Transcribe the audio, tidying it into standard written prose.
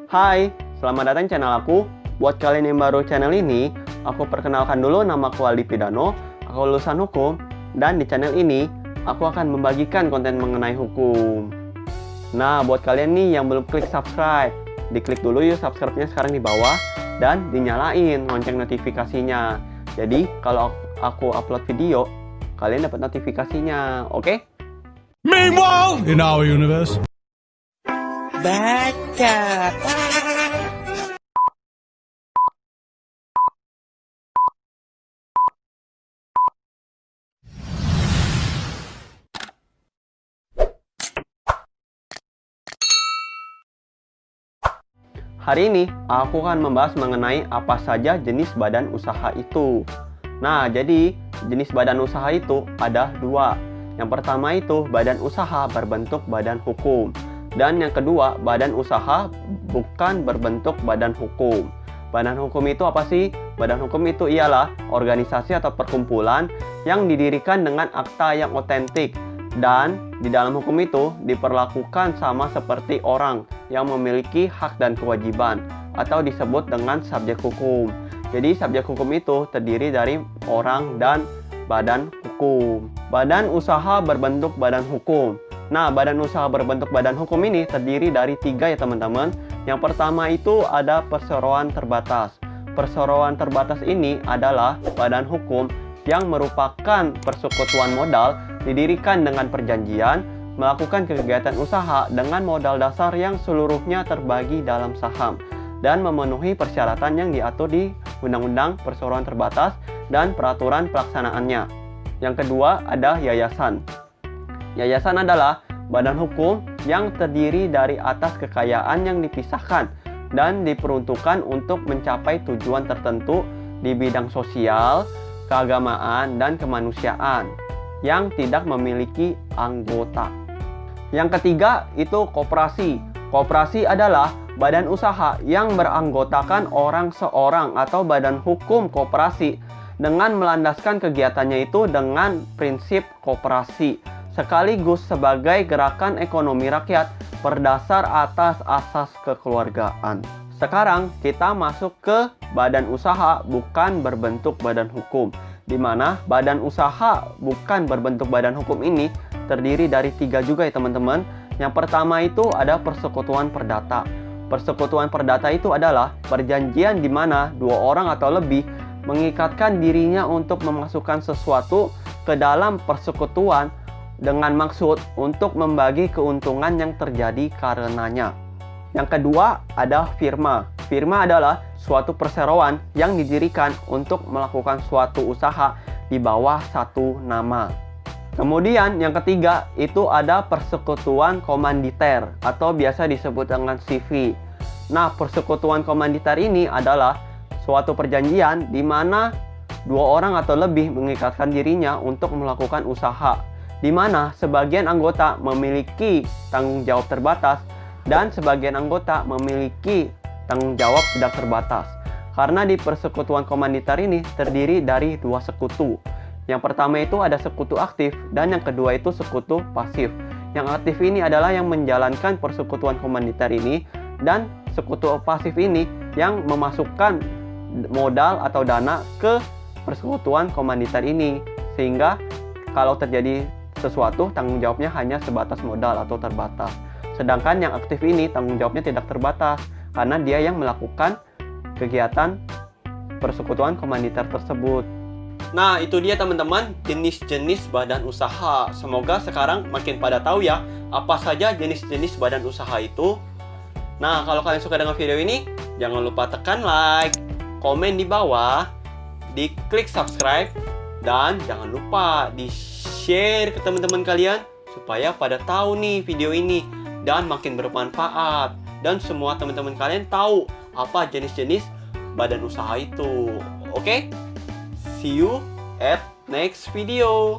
Hai, selamat datang channel aku. Buat kalian yang baru channel ini, aku perkenalkan dulu, nama aku Aldi Pidano. Aku lulusan hukum, dan di channel ini aku akan membagikan konten mengenai hukum. Nah, buat kalian nih yang belum klik subscribe, diklik dulu yuk subscribe-nya sekarang di bawah dan dinyalain lonceng notifikasinya. Jadi kalau aku upload video, kalian dapat notifikasinya, oke? Meanwhile, in our universe. Baca. Hari ini aku akan membahas mengenai apa saja jenis badan usaha itu. Nah, jadi jenis badan usaha itu ada dua. Yang pertama itu badan usaha berbentuk badan hukum. Dan yang kedua, badan usaha bukan berbentuk badan hukum. Badan hukum itu apa sih? Badan hukum itu ialah organisasi atau perkumpulan yang didirikan dengan akta yang otentik. Dan di dalam hukum itu diperlakukan sama seperti orang yang memiliki hak dan kewajiban atau disebut dengan subjek hukum. Jadi subjek hukum itu terdiri dari orang dan badan hukum. Badan usaha berbentuk badan hukum. Nah, badan usaha berbentuk badan hukum ini terdiri dari tiga ya teman-teman. Yang pertama itu ada perseroan terbatas. Perseroan terbatas ini adalah badan hukum yang merupakan persekutuan modal didirikan dengan perjanjian melakukan kegiatan usaha dengan modal dasar yang seluruhnya terbagi dalam saham dan memenuhi persyaratan yang diatur di Undang-Undang Perseroan Terbatas dan peraturan pelaksanaannya. Yang kedua ada yayasan. Yayasan adalah badan hukum yang terdiri dari atas kekayaan yang dipisahkan dan diperuntukkan untuk mencapai tujuan tertentu di bidang sosial, keagamaan, dan kemanusiaan yang tidak memiliki anggota. Yang ketiga itu koperasi. Koperasi adalah badan usaha yang beranggotakan orang seorang atau badan hukum koperasi dengan melandaskan kegiatannya itu dengan prinsip koperasi sekaligus sebagai gerakan ekonomi rakyat berdasar atas asas kekeluargaan. Sekarang kita masuk ke badan usaha bukan berbentuk badan hukum, di mana badan usaha bukan berbentuk badan hukum ini terdiri dari tiga juga ya teman-teman. Yang pertama itu ada persekutuan perdata. Persekutuan perdata itu adalah perjanjian di mana dua orang atau lebih mengikatkan dirinya untuk memasukkan sesuatu ke dalam persekutuan dengan maksud untuk membagi keuntungan yang terjadi karenanya. Yang kedua ada firma. Firma adalah suatu perseroan yang didirikan untuk melakukan suatu usaha di bawah satu nama. Kemudian yang ketiga itu ada persekutuan komanditer atau biasa disebut dengan CV. Nah, persekutuan komanditer ini adalah suatu perjanjian di mana dua orang atau lebih mengikatkan dirinya untuk melakukan usaha, di mana sebagian anggota memiliki tanggung jawab terbatas dan sebagian anggota memiliki tanggung jawab tidak terbatas. Karena di persekutuan komanditer ini terdiri dari dua sekutu. Yang pertama itu ada sekutu aktif dan yang kedua itu sekutu pasif. Yang aktif ini adalah yang menjalankan persekutuan komanditer ini dan sekutu pasif ini yang memasukkan modal atau dana ke persekutuan komanditer ini. Sehingga kalau terjadi sesuatu tanggung jawabnya hanya sebatas modal atau terbatas. Sedangkan yang aktif ini tanggung jawabnya tidak terbatas karena dia yang melakukan kegiatan persekutuan komanditer tersebut. Nah, itu dia teman-teman jenis-jenis badan usaha. Semoga sekarang makin pada tahu ya apa saja jenis-jenis badan usaha itu. Nah, kalau kalian suka dengan video ini, jangan lupa tekan like, komen di bawah, diklik subscribe, dan jangan lupa di-share ke teman-teman kalian supaya pada tahu nih video ini dan makin bermanfaat. Dan semua teman-teman kalian tahu apa jenis-jenis badan usaha itu. Oke? See you at next video.